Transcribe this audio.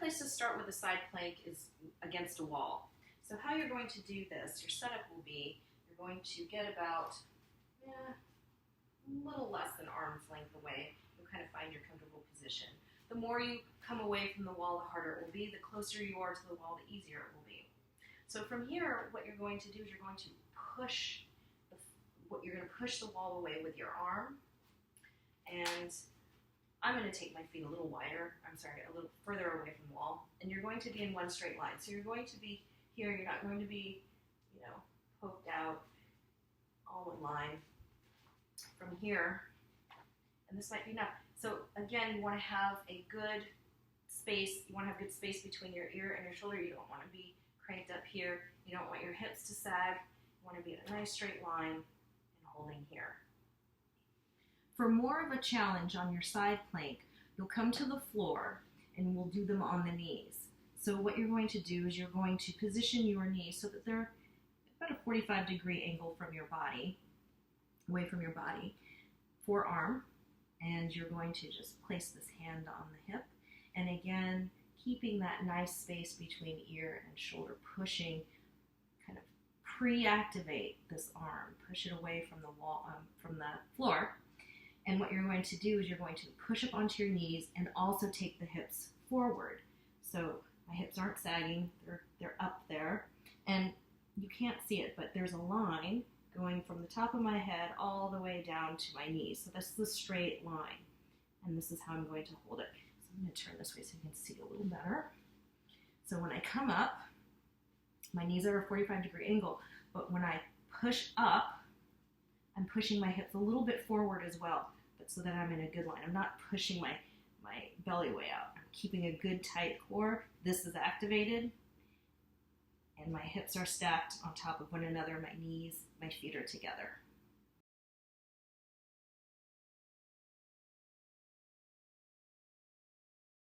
place to start with a side plank is against a wall. So how you're going to do this, your setup will be, you're going to get about a little less than arm's length away. You'll kind of find your comfortable position. The more you come away from the wall, the harder it will be. The closer you are to the wall, the easier it will be. So from here, what you're going to do is you're going to push the wall away with your arm. And I'm going to take my feet a little further away from the wall. And you're going to be in one straight line. So you're going to be here. You're not going to be, poked out all in line from here. And this might be enough. So again, you want to have a good space. You want to have good space between your ear and your shoulder. You don't want to be cranked up here. You don't want your hips to sag. You want to be in a nice straight line and holding here. For more of a challenge on your side plank, you'll come to the floor and we'll do them on the knees. So what you're going to do is you're going to position your knees so that they're about a 45-degree angle from your body, away from your body, forearm, and you're going to just place this hand on the hip. And again, keeping that nice space between ear and shoulder, pushing, kind of pre-activate this arm, push it away from the wall, from the floor. And what you're going to do is you're going to push up onto your knees and also take the hips forward. So my hips aren't sagging, they're up there. And you can't see it, but there's a line going from the top of my head all the way down to my knees. So this is a straight line. And this is how I'm going to hold it. So I'm going to turn this way so you can see a little better. So when I come up, my knees are a 45-degree angle, but when I push up, I'm pushing my hips a little bit forward as well, but so that I'm in a good line. I'm not pushing my belly way out. I'm keeping a good tight core. This is activated, and my hips are stacked on top of one another. My knees, my feet are together.